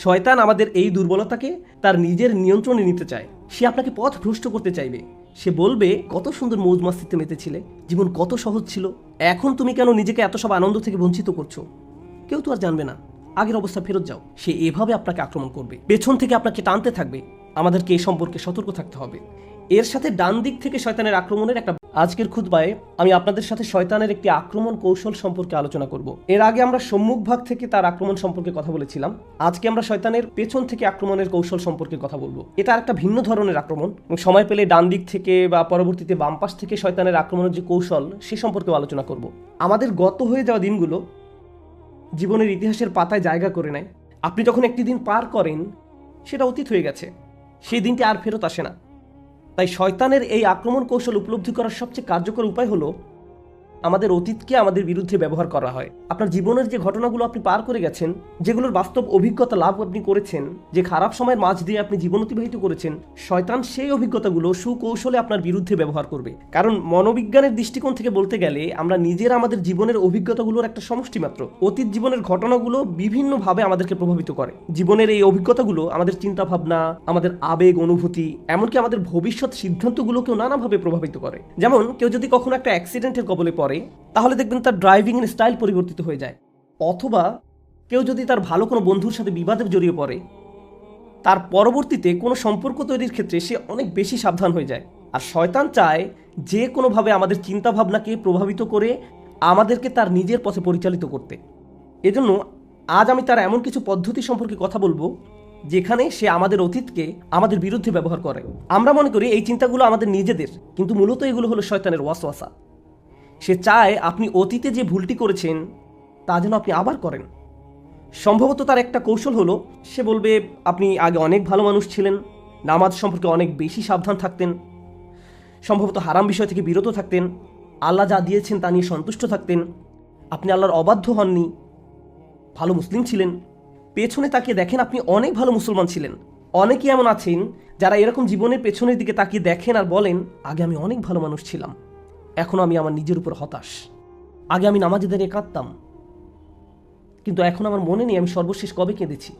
শয়তান আমাদের এই দুর্বলতাকে তার নিজের নিয়ন্ত্রণে নিতে চায়। সে আপনাকে পথ ভ্রষ্ট করতে চাইবে। সে বলবে, কত সুন্দর মৌজ মাস্তিতে মেতেছিলে, জীবন কত সহজ ছিল, এখন তুমি কেন নিজেকে এত সব আনন্দ থেকে বঞ্চিত করছো? কেউ তো আর জানবে না, আগের অবস্থা ফেরত যাও। সে এভাবে আপনাকে আক্রমণ করবে, পেছন থেকে আপনাকে টানতে থাকবে। আমাদেরকে এই সম্পর্কে সতর্ক থাকতে হবে। এর সাথে ডান দিক থেকে শয়তানের আক্রমণের একটা আজকের খুতবায় আমি আপনাদের সাথে শয়তানের একটি আক্রমণ কৌশল সম্পর্কে আলোচনা করব। এর আগে আমরা সম্মুখ ভাগ থেকে তার আক্রমণ সম্পর্কে কথা বলেছিলাম। আজকে আমরা শয়তানের পেছন থেকে আক্রমণের কৌশল সম্পর্কে কথা বলবো। এটা একটা ভিন্ন ধরনের আক্রমণ এবং সময় পেলে ডান দিক থেকে বা পরবর্তীতে বাম পাশ থেকে শয়তানের আক্রমণের যে কৌশল সে সম্পর্কেও আলোচনা করব। আমাদের গত হয়ে যাওয়া দিনগুলো জীবনের ইতিহাসের পাতায় জায়গা করে নেয়। আপনি যখন একটি দিন পার করেন সেটা অতীত হয়ে গেছে, সেই দিনটি আর ফেরত আসে না। তাই শয়তানের এই আক্রমণ কৌশল উপলব্ধি করার সবচেয়ে কার্যকর উপায় হলো আমাদের অতীতকে আমাদের বিরুদ্ধে ব্যবহার করা হয়। আপনার জীবনের যে ঘটনাগুলো আপনি পার করে গেছেন, যেগুলোর বাস্তব অভিজ্ঞতা লাভ আপনি করেছেন, যে খারাপ সময়ের মাঝ দিয়ে আপনি জীবন অতিবাহিত করেছেন, শয়তান সেই অভিজ্ঞতাগুলো সুকৌশলে আপনার বিরুদ্ধে ব্যবহার করবে। কারণ মনোবিজ্ঞানের দৃষ্টিকোণ থেকে বলতে গেলে আমরা নিজেরা আমাদের জীবনের অভিজ্ঞতাগুলোর একটা সমষ্টি মাত্র। অতীত জীবনের ঘটনাগুলো বিভিন্নভাবে আমাদেরকে প্রভাবিত করে। জীবনের এই অভিজ্ঞতাগুলো আমাদের চিন্তাভাবনা, আমাদের আবেগ, অনুভূতি, এমনকি আমাদের ভবিষ্যৎ সিদ্ধান্তগুলোকেও নানাভাবে প্রভাবিত করে। যেমন কেউ যদি কখনো একটা অ্যাক্সিডেন্টের কবলে পড়ে, তাহলে দেখবেন তার ড্রাইভিং এর স্টাইল পরিবর্তিত হয়ে যায়। অথবা কেউ যদি তার ভালো কোনো বন্ধুর সাথে বিবাদে জড়িয়ে পড়ে, তার পরবর্তীতে কোনো সম্পর্ক তৈরির ক্ষেত্রে সে অনেক বেশি সাবধান হয়ে যায়। আর শয়তান চায় যে কোনোভাবে আমাদের চিন্তাভাবনাকে প্রভাবিত করে আমাদেরকে তার নিজের পথে পরিচালিত করতে। এজন্য আজ আমি তার এমন কিছু পদ্ধতি সম্পর্কে কথা বলবো যেখানে সে আমাদের অতীতকে আমাদের বিরুদ্ধে ব্যবহার করে। আমরা মনে করি এই চিন্তাগুলো আমাদের নিজেদের, কিন্তু মূলত এগুলো হলো শয়তানের ওয়াসওয়াসা। সে চায় আপনি অতীতে যে ভুলটি করেছেন তা যেন আপনি আবার করেন। সম্ভবত তার একটা কৌশল হলো, সে বলবে আপনি আগে অনেক ভালো মানুষ ছিলেন, নামাজ সম্পর্কে অনেক বেশি সাবধান থাকতেন, সম্ভবত হারাম বিষয় থেকে বিরত থাকতেন, আল্লাহ যা দিয়েছেন তা নিয়ে সন্তুষ্ট থাকতেন, আপনি আল্লাহর অবাধ্য হননি, ভালো মুসলিম ছিলেন। পেছনে তাকিয়ে দেখেন আপনি অনেক ভালো মুসলমান ছিলেন। অনেকেই এমন আছেন যারা এরকম জীবনের পেছনের দিকে তাকিয়ে দেখেন আর বলেন, আগে আমি অনেক ভালো মানুষ ছিলাম, এখনও আমি আমার নিজের উপর হতাশ। আগে আমি নামাজে দাঁড়িয়ে কাঁদতাম, কিন্তু এখন আমার মনে নেই আমি সর্বশেষ কবে কেঁদেছি।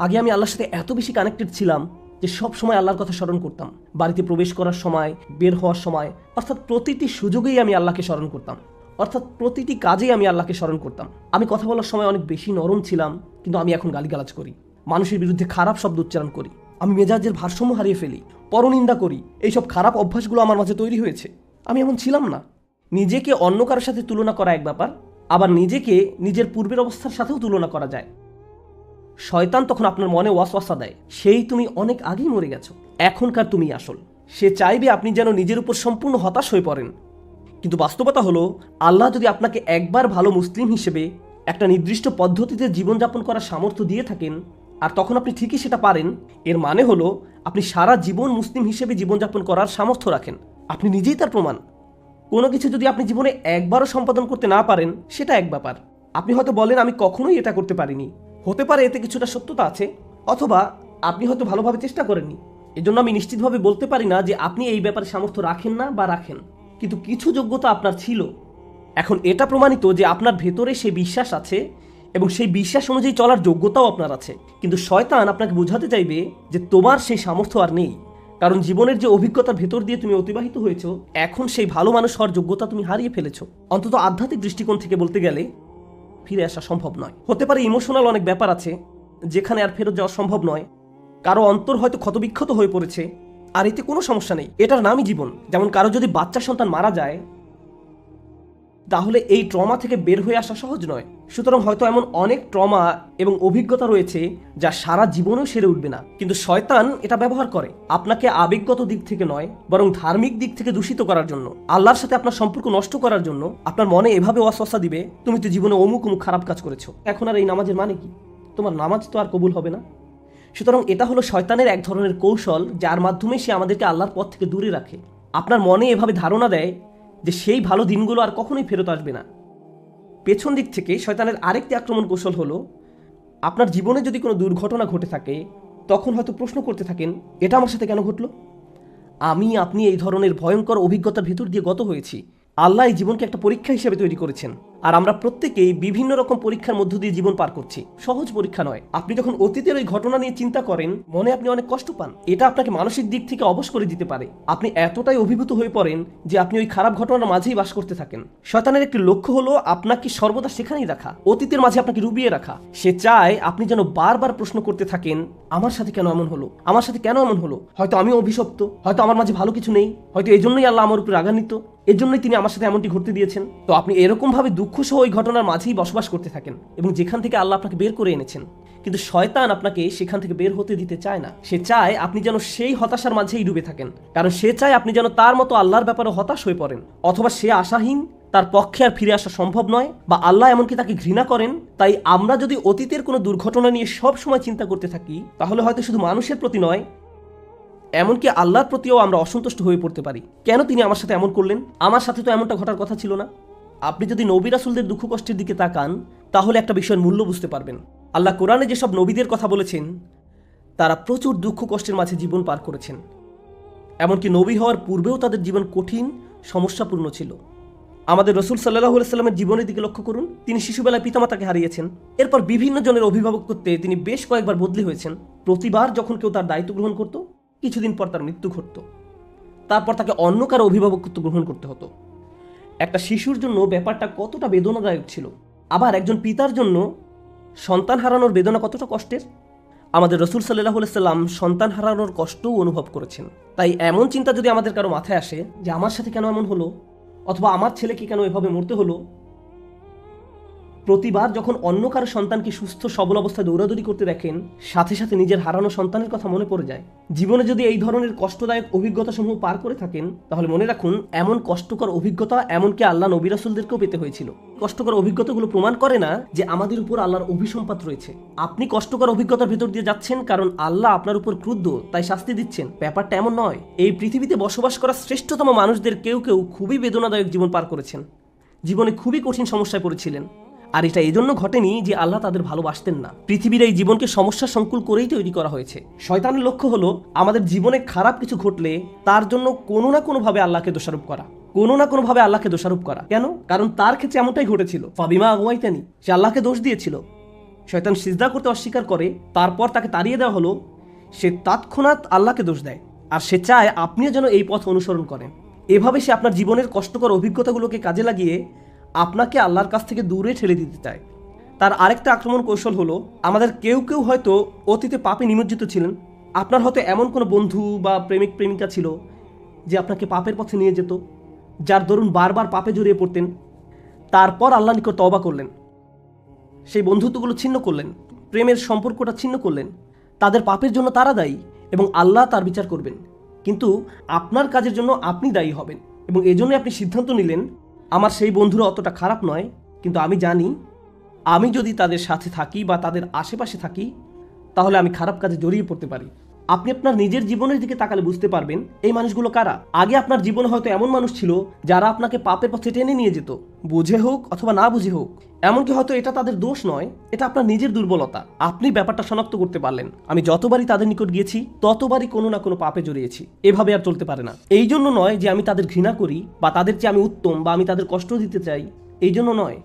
আগে আমি আল্লাহর সাথে এত বেশি কানেক্টেড ছিলাম যে সব সময় আল্লাহর কথা স্মরণ করতাম। বাড়িতে প্রবেশ করার সময়, বের হওয়ার সময়, অর্থাৎ প্রতিটি সুযোগেই আমি আল্লাহকে স্মরণ করতাম, অর্থাৎ প্রতিটি কাজেই আমি আল্লাহকে স্মরণ করতাম। আমি কথা বলার সময় অনেক বেশি নরম ছিলাম, কিন্তু আমি এখন গালিগালাজ করি, মানুষের বিরুদ্ধে খারাপ শব্দ উচ্চারণ করি, আমি মেজাজের ভারসাম্য হারিয়ে ফেলি, পরনিন্দা করি। এইসব খারাপ অভ্যাসগুলো আমার মাঝে তৈরি হয়েছে। আমি এমন ছিলাম না। নিজেকে অন্য কারোর সাথে তুলনা করা এক ব্যাপার, আবার নিজেকে নিজের পূর্বের অবস্থার সাথেও তুলনা করা যায়। শয়তান তখন আপনার মনে ওয়াসওয়াসা দেয়, সেই তুমি অনেক আগেই মরে গেছো, এখনকার তুমি আসল। সে চাইবে আপনি যেন নিজের উপর সম্পূর্ণ হতাশ হয়ে পড়েন। কিন্তু বাস্তবতা হলো, আল্লাহ যদি আপনাকে একবার ভালো মুসলিম হিসেবে একটা নির্দিষ্ট পদ্ধতিতে জীবনযাপন করার সামর্থ্য দিয়ে থাকেন, আর তখন আপনি ঠিকই সেটা পারেন, এর মানে হলো আপনি সারা জীবন মুসলিম হিসেবে জীবনযাপন করার সামর্থ্য রাখেন। আপনি নিজেই তার প্রমাণ। কোনো কিছু যদি আপনি জীবনে একবারও সম্পাদন করতে না পারেন, সেটা এক ব্যাপার। আপনি হয়তো বলেন আমি কখনোই এটা করতে পারিনি, হতে পারে এতে কিছুটা সত্যতা আছে, অথবা আপনি হয়তো ভালোভাবে চেষ্টা করেননি। এজন্য আমি নিশ্চিতভাবে বলতে পারি না যে আপনি এই ব্যাপারে সামর্থ্য রাখেন না বা রাখেন, কিন্তু কিছু যোগ্যতা আপনার ছিল। এখন এটা প্রমাণিত যে আপনার ভেতরে সেই বিশ্বাস আছে এবং সেই বিশ্বাস অনুযায়ী চলার যোগ্যতাও আপনার আছে। কিন্তু শয়তান আপনাকে বোঝাতে চাইবে যে তোমার সেই সামর্থ্য আর নেই, কারণ জীবনের যে অভিজ্ঞতার ভেতর দিয়ে তুমি অতিবাহিত হয়েছো, এখন সেই ভালো মানুষ হওয়ার যোগ্যতা তুমি হারিয়ে ফেলেছো। অন্তত আধ্যাত্মিক দৃষ্টিকোণ থেকে বলতে গেলে ফিরে আসা সম্ভব নয়। হতে পারে ইমোশনাল অনেক ব্যাপার আছে যেখানে আর ফেরত যাওয়া সম্ভব নয়। কারো অন্তর হয়তো ক্ষতবিক্ষত হয়ে পড়েছে, আর এতে কোনো সমস্যা নেই, এটার নামই জীবন। যেমন কারো যদি বাচ্চা সন্তান মারা যায়, তাহলে এই ট্রমা থেকে বের হয়ে আসা সহজ নয়। সুতরাং হয়তো এমন অনেক ট্রমা এবং অভিজ্ঞতা রয়েছে যা সারা জীবনেও সেরে উঠবে না, কিন্তু শয়তান এটা ব্যবহার করে আপনাকে আবেগগত দিক থেকে নয়, বরং ধার্মিক দিক থেকে দূষিত করার জন্য, আল্লাহর সাথে আপনার সম্পর্ক নষ্ট করার জন্য। আপনার মনে এভাবে ওয়াসওয়াসা দিবে, তুমি তো জীবনে অমুক অমুক খারাপ কাজ করেছো, এখন আর এই নামাজের মানে কি? তোমার নামাজ তো আর কবুল হবে না। সুতরাং এটা হলো শয়তানের এক ধরনের কৌশল, যার মাধ্যমে সে আমাদেরকে আল্লাহর পথ থেকে দূরে রাখে। আপনার মনে এভাবে ধারণা দেয় যে সেই ভালো দিনগুলো আর কখনোই ফেরত আসবে না। পেছন দিক থেকে শয়তানের আরেকটি আক্রমণ কৌশল হলো, আপনার জীবনে যদি কোনো দুর্ঘটনা ঘটে থাকে, তখন হয়তো প্রশ্ন করতে থাকেন, এটা আমার সাথে কেন ঘটলো? আপনি এই ধরনের ভয়ঙ্কর অভিজ্ঞতার ভেতর দিয়ে গত হয়েছি। আল্লাহ এই জীবনকে একটা পরীক্ষা হিসেবে তৈরি করেছেন। আর আমরা প্রত্যেকেই বিভিন্ন রকম পরীক্ষার মধ্য দিয়ে জীবন পার করছি। সহজ পরীক্ষা নয়। আপনি যখন অতীতের ওই ঘটনা নিয়ে চিন্তা করেন, মনে আপনি অনেক কষ্ট পান। এটা আপনাকে মানসিক দিক থেকে অবশ করে দিতে পারে। আপনি এতটাই অভিভূত হয়ে পড়েন যে আপনি ওই খারাপ ঘটনার মাঝেই বাস করতে থাকেন। শয়তানের একটি লক্ষ্য হলো আপনাকে সর্বদা সেখানেই রাখা, অতীতের মাঝে আপনাকে ডুবিয়ে রাখা। সে চায় আপনি যেন বারবার প্রশ্ন করতে থাকেন, আমার সাথে কেন এমন হলো, আমার সাথে কেন এমন হলো, হয়তো আমি অভিশপ্ত, হয়তো আমার মাঝে ভালো কিছু নেই, হয়তো এই জন্যই আল্লাহ আমার উপর রাগান্বিত, এর জন্যই তিনি আমার সাথে এমনটি ঘটতে দিয়েছেন। তো আপনি এরকম ভাবে দুঃখ সহ ওই ঘটনার মাঝেই বসবাস করতে থাকেন, এবং যেখান থেকে আল্লাহ আপনাকে বের করে এনেছেন। কিন্তু শয়তান আপনাকে সেখান থেকে বের হতে দিতে চায় না। সে চায় আপনি যেন সেই হতাশার মাঝেই ডুবে থাকেন, কারণ সে চায় আপনি যেন তার মতো আল্লাহর ব্যাপারে হতাশ হয়ে পড়েন, অথবা সে আশাহীন, তার পক্ষে আর ফিরে আসা সম্ভব নয়, বা আল্লাহ এমনকি তাকে ঘৃণা করেন। তাই আমরা যদি অতীতের কোনো দুর্ঘটনা নিয়ে সব সময় চিন্তা করতে থাকি, তাহলে হয়তো শুধু মানুষের প্রতি নয়, এমনকি আল্লাহর প্রতিও আমরা অসন্তুষ্ট হয়ে পড়তে পারি। কেন তিনি আমার সাথে এমন করলেন, আমার সাথে তো এমনটা ঘটার কথা ছিল না। আপনি যদি নবী রাসূলদের দুঃখ কষ্টের দিকে তাকান, তাহলে একটা বিষয়ের মূল্য বুঝতে পারবেন। আল্লাহ কোরআনে যেসব নবীদের কথা বলেছেন, তারা প্রচুর দুঃখ কষ্টের মাঝে জীবন পার করেছেন। এমনকি নবী হওয়ার পূর্বেও তাদের জীবন কঠিন, সমস্যাপূর্ণ ছিল। আমাদের রসুল সাল্লাল্লাহু আলাইহি সাল্লামের জীবনের দিকে লক্ষ্য করুন। তিনি শিশুবেলায় পিতামাতাকে হারিয়েছেন। এরপর বিভিন্ন জনের অভিভাবক করতে তিনি বেশ কয়েকবার বদলি হয়েছেন। প্রতিবার যখন কেউ তার দায়িত্ব গ্রহণ করত, কিছুদিন পর তার মৃত্যু ঘটত। তারপর তাকে অন্য কারো অভিভাবকত্ব গ্রহণ করতে হতো। একটা শিশুর জন্য ব্যাপারটা কতটা বেদনাদায়ক ছিল। আবার একজন পিতার জন্য সন্তান হারানোর বেদনা কতটা কষ্টের। আমাদের রসুল সাল্লাল্লাহু আলাইহি সাল্লাম সন্তান হারানোর কষ্টও অনুভব করেছেন। তাই এমন চিন্তা যদি আমাদের কারো মাথায় আসে যে আমার সাথে কেন এমন হলো, অথবা আমার ছেলেকে কেন এভাবে মরতে হলো, প্রতিবার যখন অন্য কারো সন্তানকে সুস্থ সবল অবস্থায় দৌড়াদৌড়ি করতে দেখেন, সাথে সাথে নিজের হারানো সন্তানের কথা মনে পড়ে যায়। জীবনে যদি এই ধরনের কষ্টদায়ক অভিজ্ঞতা সমূহ পার করে থাকেন, তাহলে মনে রাখুন এমন কষ্টকর অভিজ্ঞতা এমনকি আল্লাহ নবী রাসূলদেরকেও পেতে হয়েছিল। কষ্টকর অভিজ্ঞতাগুলো প্রমাণ করে না যে আমাদের উপর আল্লাহর অভিসম্পাত রয়েছে। আপনি কষ্টকর অভিজ্ঞতার ভিতর দিয়ে যাচ্ছেন কারণ আল্লাহ আপনার উপর ক্রুদ্ধ, তাই শাস্তি দিচ্ছেন, ব্যাপারটা এমন নয়। এই পৃথিবীতে বসবাস করা শ্রেষ্ঠতম মানুষদের কেউ কেউ খুবই বেদনাদায়ক জীবন পার করেছেন, জীবনে খুবই কঠিন সমস্যায় পড়েছিলেন। আর এটা এজন্য ঘটেনি যে আল্লাহ তাদের ভালোবাসতেন না। পৃথিবীর এই জীবনকে সমস্যা সংকুল করেই তৈরি করা হয়েছে। শয়তানের লক্ষ্য হলো আমাদের জীবনে খারাপ কিছু ঘটলে তার জন্য কোনো না কোনোভাবে আল্লাহকে দোষারোপ করা, কোনো না কোনোভাবে আল্লাহকে দোষারোপ করা। কেন? কারণ তার ক্ষেত্রে এমনটাই ঘটেছিল। ফাবিমা আগুয়াইতানি, সে আল্লাহকে দোষ দিয়েছিল। শয়তান সিজদা করতে অস্বীকার করে, তারপর তাকে তাড়িয়ে দেওয়া হলো। সে তৎক্ষণাৎ আল্লাহকে দোষ দেয়, আর সে চায় আপনিও যেন এই পথ অনুসরণ করেন। এভাবে সে আপনার জীবনের কষ্টকর অভিজ্ঞতাগুলোকে কাজে লাগিয়ে আপনাকে আল্লাহর কাছ থেকে দূরে ঠেলে দিতে চায়। তার আরেকটা আক্রমণ কৌশল হলো, আমাদের কেউ কেউ হয়তো অতীতে পাপে নিমজ্জিত ছিলেন। আপনার হয়তো এমন কোনো বন্ধু বা প্রেমিক প্রেমিকা ছিল যে আপনাকে পাপের পথে নিয়ে যেত, যার দরুন বারবার পাপে জড়িয়ে পড়তেন। তারপর আল্লাহ নিকট তওবা করলেন, সেই বন্ধুত্বগুলো ছিন্ন করলেন, প্রেমের সম্পর্কটা ছিন্ন করলেন। তাদের পাপের জন্য তারা দায়ী এবং আল্লাহ তার বিচার করবেন। কিন্তু আপনার কাজের জন্য আপনি দায়ী হবেন, এবং এজন্যই আপনি সিদ্ধান্ত নিলেন আমার সেই বন্ধুরা অতটা খারাপ নয়, কিন্তু আমি জানি আমি যদি তাদের সাথে থাকি বা তাদের আশেপাশে থাকি, তাহলে আমি খারাপ কাজে জড়িয়ে পড়তে পারি। আপনি আপনার নিজের জীবনের দিকে তাকালে বুঝতে পারবেন এই মানুষগুলো কারা। আগে আপনার জীবনে হয়তো এমন মানুষ ছিল যারা আপনাকে পাপের পথে টেনে নিয়ে যেত, বুঝে হোক অথবা না বুঝে হোক। এমনকি হয়তো এটা তাদের দোষ নয়, এটা আপনার নিজের দুর্বলতা। আপনি ব্যাপারটা শনাক্ত করতে পারলেন, আমি যতবারই তাদের নিকট গিয়েছি ততবারই কোনো না কোনো পাপে জড়িয়েছি। এভাবে আর চলতে পারে না। এই জন্য নয় যে আমি তাদের ঘৃণা করি বা তাদের চেয়ে আমি উত্তম বা আমি তাদের কষ্ট দিতে চাই, এই জন্য নয়।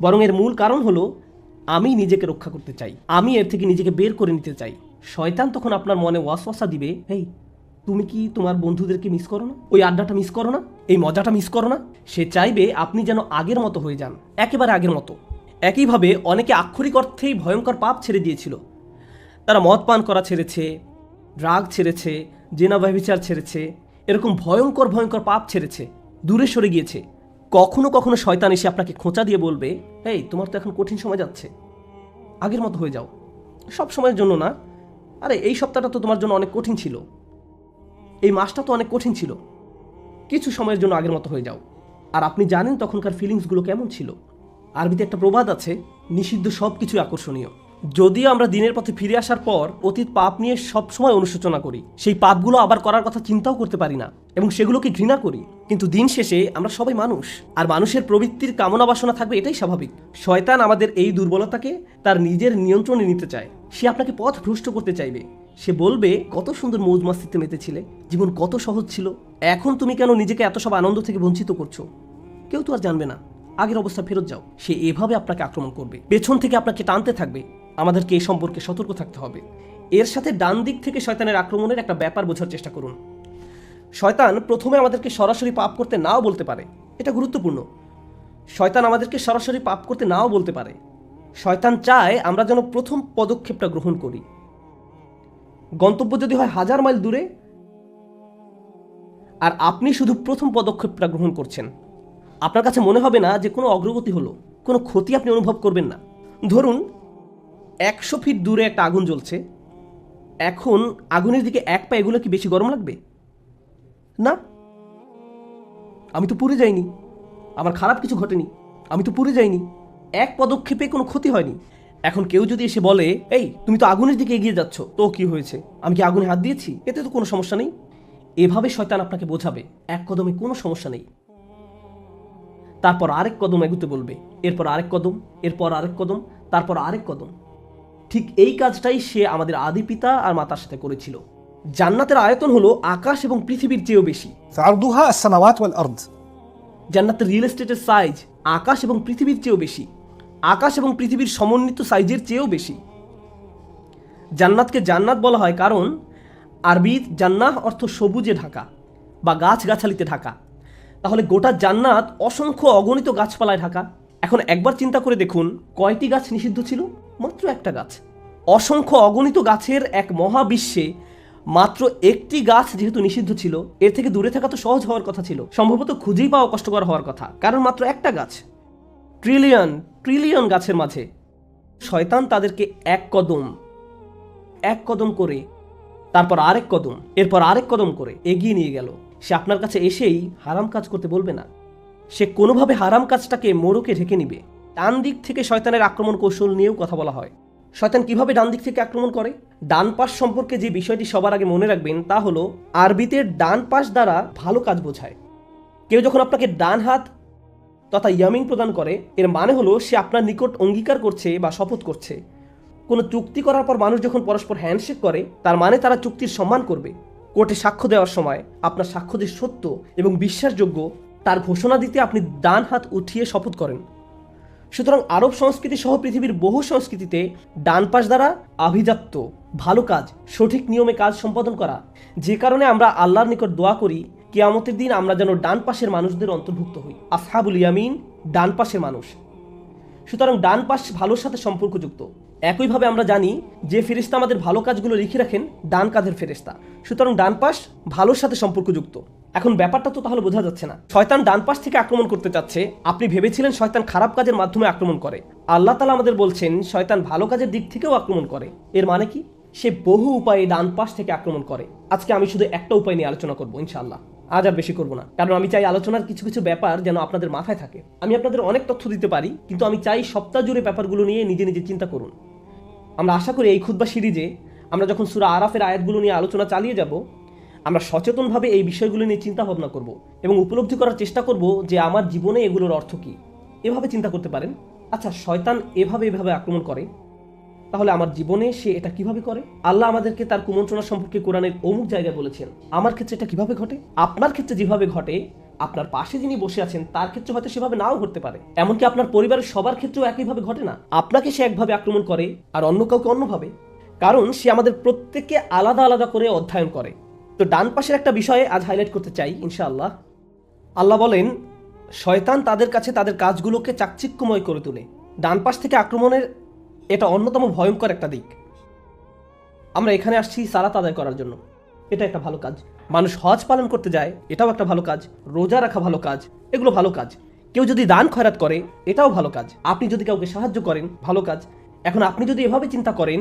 বরং এর মূল কারণ হলো আমি নিজেকে রক্ষা করতে চাই, আমি এর থেকে নিজেকে বের করে নিতে চাই। শয়তান তখন আপনার মনে ওয়াসওয়াসা দিবে, হেই তুমি কি তোমার বন্ধুদেরকে মিস করো না, ওই আড্ডাটা মিস করো না, এই মজাটা মিস করো না। সে চাইবে আপনি যেন আগের মতো হয়ে যান, একেবারে আগের মতো। একইভাবে অনেকে আক্ষরিক অর্থেই ভয়ঙ্কর পাপ ছেড়ে দিয়েছিল। তারা মদ পান করা ছেড়েছে, ড্রাগ ছেড়েছে, জেনা ব্যভিচার ছেড়েছে, এরকম ভয়ঙ্কর ভয়ঙ্কর পাপ ছেড়েছে, দূরে সরে গিয়েছে। কখনো কখনো শয়তান এসে আপনাকে খোঁচা দিয়ে বলবে, এই তোমার তো এখন কঠিন সময় যাচ্ছে, আগের মতো হয়ে যাও। সব সময়ের জন্য না, আরে এই সপ্তাহটা তো তোমার জন্য অনেক কঠিন ছিল, এই মাসটা তো অনেক কঠিন ছিল, কিছু সময়ের জন্য আগের মতো হয়ে যাও। আর আপনি জানেন তখনকার ফিলিংসগুলো কেমন ছিল। আরবিতে একটা প্রবাদ আছে, নিষিদ্ধ সব কিছু আকর্ষণীয়। যদিও আমরা দিনের পথে ফিরে আসার পর অতীত পাপ নিয়ে সবসময় অনুশোচনা করি, সেই পাপগুলো আবার করার কথা চিন্তাও করতে পারি না এবং সেগুলোকে ঘৃণা করি, কিন্তু দিন শেষে আমরা সবাই মানুষ, আর মানুষের প্রবৃত্তির কামনা বাসনা থাকবে, এটাই স্বাভাবিক। শয়তান আমাদের এই দুর্বলতাকে তার নিজের নিয়ন্ত্রণে নিতে চায়। সে আপনাকে পথ ভ্রষ্ট করতে চাইবে। সে বলবে, কত সুন্দর মৌজ মাস্তিতে মেতেছিলে, জীবন কত সহজ ছিল, এখন তুমি কেন নিজেকে এত সব আনন্দ থেকে বঞ্চিত করছো? কেউ তো আর জানবে না, আগের অবস্থা ফেরত যাও। সে এভাবে আপনাকে আক্রমণ করবে, পেছন থেকে আপনাকে টানতে থাকবে। আমাদেরকে এই সম্পর্কে সতর্ক থাকতে হবে। এর সাথে ডান দিক থেকে শয়তানের আক্রমণের একটা ব্যাপার বোঝার চেষ্টা করুন। শয়তান প্রথমে আমাদেরকে সরাসরি পাপ করতে নাও বলতে পারে, এটা গুরুত্বপূর্ণ। শয়তান আমাদেরকে সরাসরি পাপ করতে নাও বলতে পারে। শয়তান চায় আমরা যেন প্রথম পদক্ষেপটা গ্রহণ করি। গন্তব্য যদি হয় 1000 মাইল দূরে, আর আপনি শুধু প্রথম পদক্ষেপটা গ্রহণ করছেন, আপনার কাছে মনে হবে না যে কোনো অগ্রগতি হলো, কোনো ক্ষতি আপনি অনুভব করবেন না। ধরুন 100 ফিট দূরে একটা আগুন জ্বলছে, এখন আগুনের দিকে এক পা এগুলো কি বেশি গরম লাগবে? না, আমি তো পুড়ে যাইনি, আমার খারাপ কিছু ঘটেনি, আমি তো পুড়ে যাইনি, এক পদক্ষেপে কোনো ক্ষতি হয়নি। এখন কেউ যদি এসে বলে, এই তুমি তো আগুনের দিকে এগিয়ে যাচ্ছ, তো কি হয়েছে, আমি কি আগুনে হাত দিয়েছি, এতে তো কোনো সমস্যা নেই। এভাবে শয়তান আপনাকে বোঝাবে এক কদমে কোনো সমস্যা নেই, তারপর আরেক কদম এগুতে বলবে, এরপর আরেক কদম, এরপর আরেক কদম, তারপর আরেক কদম। ঠিক এই কাজটাই সে আমাদের আদি পিতা আর মাতার সাথে করেছিল। জান্নাতের আয়তন হলো আকাশ এবং পৃথিবীর চেয়েও বেশি। عرضها السماوات والأرض। জান্নাতের রিয়েল এস্টেটের সাইজ আকাশ এবং পৃথিবীর চেয়েও বেশি, আকাশ এবং পৃথিবীর সমন্বিত সাইজের চেয়েও বেশি। জান্নাতকে জান্নাত বলা হয় কারণ আরবিত জান্নাহ অর্থ সবুজে ঢাকা বা গাছগাছালিতে ঢাকা। তাহলে গোটা জান্নাত অসংখ্য অগণিত গাছপালায় ঢাকা। এখন একবার চিন্তা করে দেখুন, কয়টি গাছ নিষিদ্ধ ছিল? মাত্র একটা গাছ। অসংখ্য অগণিত গাছের এক মহাবিশ্বে মাত্র একটি গাছ যেহেতু নিষিদ্ধ ছিল, এর থেকে দূরে থাকা তো সহজ হওয়ার কথা ছিল, সম্ভবত খুঁজেই পাওয়া কষ্টকর হওয়ার কথা, কারণ মাত্র একটা গাছ। ট্রিলিয়ন ট্রিলিয়ন গাছের মাঝে শয়তান তাদেরকে এক কদম করে, তারপর আরেক কদম, এরপর আরেক কদম করে এগিয়ে নিয়ে গেল। সে আপনার কাছে এসেই হারাম কাজ করতে বলবে না, সে কোনোভাবে হারাম কাজটাকে মোড়কে ঢেকে নিবে। ডান দিক থেকে শয়তানের আক্রমণ কৌশল নিয়েও কথা বলা হয়। শয়তান কিভাবে ডান দিক থেকে আক্রমণ করে? ডান পাশ সম্পর্কে যে বিষয়টি সবার আগে মনে রাখবেন তা হলো, আরবিতে ডান পাশ দ্বারা ভালো কাজ বোঝায়। কেউ যখন আপনাকে ডান হাত তথা ইয়ামিন প্রদান করে, এর মানে হলো সে আপনার নিকট অঙ্গীকার করছে বা শপথ করছে। কোনো চুক্তি করার পর মানুষ যখন পরস্পর হ্যান্ডশেক করে, তার মানে তারা চুক্তির সম্মান করবে। কোর্টে সাক্ষ্য দেওয়ার সময় আপনার সাক্ষ্য যে সত্য এবং বিশ্বাসযোগ্য তার ঘোষণা দিতে আপনি ডান হাত উঠিয়ে শপথ করেন। সুতরাং আরব সংস্কৃতি সহ পৃথিবীর বহু সংস্কৃতিতে ডান পাশ দ্বারা আভিজাত্য, ভালো কাজ, সঠিক নিয়মে কাজ সম্পাদন করা, যে কারণে আমরা আল্লাহর নিকট দোয়া করি কিয়ামতের দিন আমরা যেন ডান পাশের মানুষদের অন্তর্ভুক্ত হই, আসহাবুল ইয়ামিন, ডান পাশের মানুষ। সুতরাং ডান পাশ ভালোর সাথে সম্পর্কযুক্ত। একইভাবে আমরা জানি যে ফেরেশতা আমাদের ভালো কাজগুলো লিখে রাখেন ডান কাঁধের ফেরেশতা, সুতরাং ডান পাশ ভালোর সাথে সম্পর্কযুক্ত। এখন ব্যাপারটা তো তাহলে বোঝা যাচ্ছে না, শয়তান ডান পাশ থেকে আক্রমণ করতে চাচ্ছে। আপনি ভেবেছিলেন শয়তান খারাপ কাজের মাধ্যমে আক্রমণ করে, আল্লাহ তাআলা আমাদের বলছেন শয়তান ভালো কাজের দিক থেকেও আক্রমণ করে। এর মানে কি? সে বহু উপায়ে ডান পাশ থেকে আক্রমণ করে। আজকে আমি শুধু একটা উপায় নিয়ে আলোচনা করবো ইনশাআল্লাহ, আজ আর বেশি করবো না, কারণ আমি চাই আলোচনার কিছু কিছু ব্যাপার যেন আপনাদের মাথায় থাকে। আমি আপনাদের অনেক তথ্য দিতে পারি, কিন্তু আমি চাই সপ্তাহ জুড়ে ব্যাপারগুলো নিয়ে নিজে নিজে চিন্তা করুন। আমরা আশা করি এই খুতবা সিরিজে আমরা যখন সূরা আরাফের আয়াতগুলো নিয়ে আলোচনা চালিয়ে যাব, আমরা সচেতনভাবে এই বিষয়গুলো নিয়ে চিন্তা ভাবনা করব এবং উপলব্ধি করার চেষ্টা করব যে আমার জীবনে এগুলোর অর্থ কী। এভাবে চিন্তা করতে পারেন, আচ্ছা শয়তান এভাবে আক্রমণ করে, তাহলে আমার জীবনে সে এটা কিভাবে করে? আল্লাহ আমাদেরকে তার কুমন্ত্রণা সম্পর্কে কোরআনের অমুক জায়গায় বলেছেন, আমার ক্ষেত্রে এটা কিভাবে ঘটে? আপনার ক্ষেত্রে যেভাবে ঘটে, আপনার পাশে যিনি বসে আছেন তার ক্ষেত্রে হয়তো সেভাবে নাও ঘটতে পারে। এমনকি আপনার পরিবারের সবার ক্ষেত্রেও একইভাবে ঘটে না। আপনাকে সে একভাবে আক্রমণ করে আর অন্য কাউকে অন্যভাবে, কারণ সে আমাদের প্রত্যেককে আলাদা আলাদা করে অধ্যয়ন করে। তো ডান পাশের একটা বিষয়ে আজ হাইলাইট করতে চাই ইনশাআল্লাহ। আল্লাহ বলেন শয়তান তাদের কাছে তাদের কাজগুলোকে চাকচিক্যময় করে তোলে। ডান পাশ থেকে আক্রমণের এটা অন্যতম ভয়ঙ্কর একটা দিক। আমরা এখানে আসছি সালাত আদায় করার জন্য, এটা একটা ভালো কাজ। মানুষ হজ পালন করতে যায়, এটাও একটা ভালো কাজ। রোজা রাখা ভালো কাজ, এগুলো ভালো কাজ। কেউ যদি দান খয়রাত করে, এটাও ভালো কাজ। আপনি যদি কাউকে সাহায্য করেন, ভালো কাজ। এখন আপনি যদি এভাবে চিন্তা করেন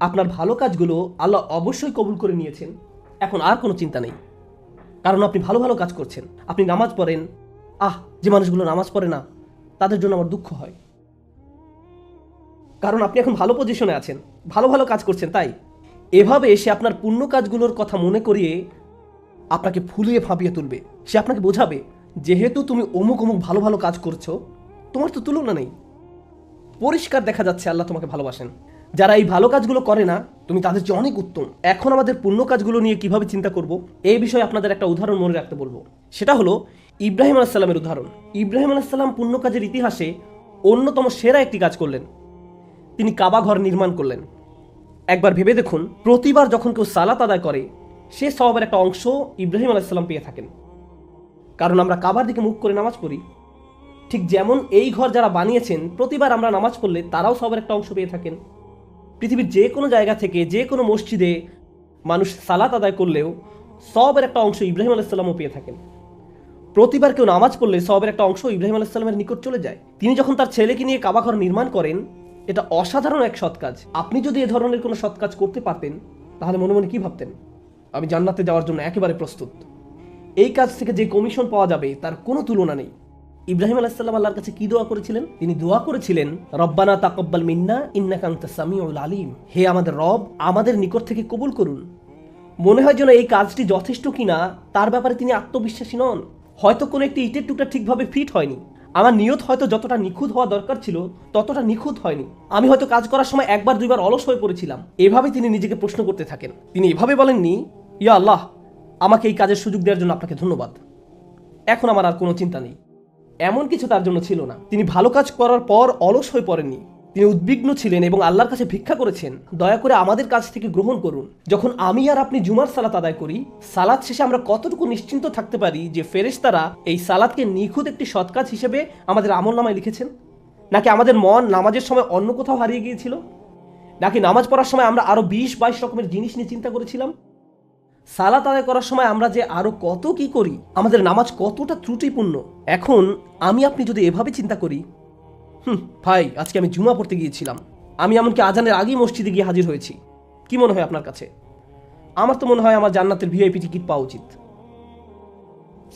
আপনার ভালো কাজগুলো আল্লাহ অবশ্যই কবুল করে নিয়েছেন, এখন আর কোনো চিন্তা নেই, কারণ আপনি ভালো ভালো কাজ করছেন। আপনি নামাজ পড়েন, যে মানুষগুলো নামাজ পড়ে না তাদের জন্য আমার দুঃখ হয়, কারণ আপনি এখন ভালো পজিশনে আছেন, ভালো ভালো কাজ করছেন। তাই এভাবে সে আপনার পুণ্য কাজগুলোর কথা মনে করিয়ে আপনাকে ফুলিয়ে ফাঁপিয়ে তুলবে। সে আপনাকে বোঝাবে যেহেতু তুমি অমুক অমুক ভালো ভালো কাজ করছো, তোমার তো তুলনা নেই, পরিষ্কার দেখা যাচ্ছে আল্লাহ তোমাকে ভালোবাসেন। যারা এই ভালো কাজগুলো করে না, তুমি তাদের চেয়ে অনেক উত্তম। এখন আমাদের পুণ্য কাজগুলো নিয়ে কিভাবে চিন্তা করব, এই বিষয়ে আপনাদের একটা উদাহরণ মনে রাখতে বলবো। সেটা হলো ইব্রাহিম আলাইসাল্লামের উদাহরণ। ইব্রাহিম আলাইসাল্লাম পুণ্য কাজের ইতিহাসে অন্যতম সেরা একটি কাজ করলেন। তিনি কাবা ঘর নির্মাণ করলেন। একবার ভেবে দেখুন, প্রতিবার যখন কেউ সালাত আদায় করে সে সওয়াবের একটা অংশ ইব্রাহিম আলাইসাল্লাম পেয়ে থাকেন, কারণ আমরা কাবার দিকে মুখ করে নামাজ পড়ি। ঠিক যেমন এই ঘর যারা বানিয়েছেন প্রতিবার আমরা নামাজ পড়লে তারাও সওয়াবের একটা অংশ পেয়ে থাকেন। পৃথিবীর যে কোনো জায়গা থেকে যে কোনো মসজিদে মানুষ সালাত আদায় করলেও সওয়াবের একটা অংশ ইব্রাহিম আলাইসাল্লামও পেয়ে থাকেন। প্রতিবার কেউ নামাজ পড়লে সওয়াবের একটা অংশ ইব্রাহিম আলাইসাল্লামের নিকট চলে যায়। তিনি যখন তার ছেলেকে নিয়ে কাবা ঘর নির্মাণ করেন, এটা অসাধারণ এক সৎ কাজ। আপনি যদি এ ধরনের কোনো সৎ কাজ করতে পারতেন তাহলে মনে মনে কি ভাবতেন? আমি জান্নাতে যাওয়ার জন্য একেবারে প্রস্তুত। এই কাজ থেকে যে কমিশন পাওয়া যাবে তার কোনো তুলনা নেই। ইব্রাহিম আলাইহিসসালাম আল্লাহর কাছে কি দোয়া করেছিলেন? তিনি দোয়া করেছিলেন, রব্বানা তাকাব্বাল মিন্না ইন্নাকা আনতাস সামিউল আলিম। হে আমাদের রব, আমাদের নিকট থেকে কবুল করুন। মনে হয় যেন এই কাজটি যথেষ্ট কিনা তার ব্যাপারে তিনি আত্মবিশ্বাসী নন। হয়তো কোনো একটি ইটের টুকরা ঠিকভাবে ফিট হয়নি। আমার নিয়ত হয়তো যতটা নিখুঁত হওয়া দরকার ছিল ততটা নিখুঁত হয়নি। আমি হয়তো কাজ করার সময় একবার দুইবার অলস হয়ে পড়েছিলাম। এভাবে তিনি নিজেকে প্রশ্ন করতে থাকেন। তিনি এভাবে বলেননি, ইয়া আল্লাহ, আমাকে এই কাজের সুযোগ দেওয়ার জন্য আপনাকে ধন্যবাদ, এখন আমার আর কোনো চিন্তা নেই। এমন কিছু তার জন্য ছিল না। তিনি ভালো কাজ করার পর অলস হয়ে পড়েননি। তিনি উদ্বিগ্ন ছিলেন এবং আল্লাহর কাছে ভিক্ষা করেছেন, দয়া করে আমাদের কাছ থেকে গ্রহণ করুন। যখন আমি আর আপনি জুমার সালাত আদায় করি, সালাত শেষে আমরা কতটুকু নিশ্চিন্ত থাকতে পারি যে ফেরেশতারা এই সালাতকে নিখুঁত একটি সৎ কাজ হিসেবে আমাদের আমলনামায় লিখেছেন? নাকি আমাদের মন নামাজের সময় অন্য কোথাও হারিয়ে গিয়েছিল? নাকি নামাজ পড়ার সময় আমরা আরো 20-22 রকমের জিনিস নিয়ে চিন্তা করেছিলাম? সালাত আদায় করার সময় আমরা যে আরো কত কি করি, আমাদের নামাজ কতটা ত্রুটিপূর্ণ। এখন আমি আপনি যদি এভাবে চিন্তা করি, ভাই আজকে আমি জুমা পড়তে গিয়েছিলাম, আমি এমনকি আজানের আগেই মসজিদে গিয়ে হাজির হয়েছি, কি মনে হয় আপনার কাছে? আমার তো মনে হয় আমার জান্নাতের ভিআইপি টিকিট পাওয়া উচিত।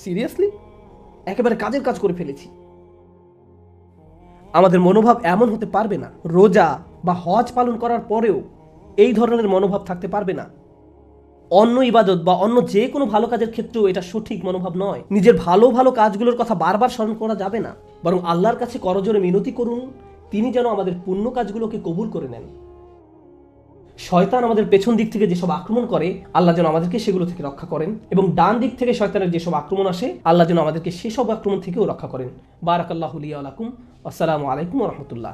সিরিয়াসলি একেবারে কাজের কাজ করে ফেলেছি। আমাদের মনোভাব এমন হতে পারবে না। রোজা বা হজ পালন করার পরেও এই ধরনের মনোভাব থাকতে পারবে না। অন্য ইবাদত বা অন্য যে কোনো ভালো কাজের ক্ষেত্রেও এটা সঠিক মনোভাব নয়। নিজের ভালো ভালো কাজগুলোর কথা বারবার স্মরণ করা যাবে না, বরং আল্লাহর কাছে করজোরে মিনতি করুন, তিনি যেন আমাদের পুণ্য কাজগুলোকে কবুল করে নেন। শয়তান আমাদের পেছন দিক থেকে যেসব আক্রমণ করে, আল্লাহ যেন আমাদেরকে সেগুলো থেকে রক্ষা করেন, এবং ডান দিক থেকে শয়তানের যেসব আক্রমণ আসে, আল্লাহ যেন আমাদেরকে সেসব আক্রমণ থেকেও রক্ষা করেন। বারাকাল্লাহু লি ওয়া লাকুম। আসসালামু আলাইকুম ওয়া রাহমাতুল্লাহ।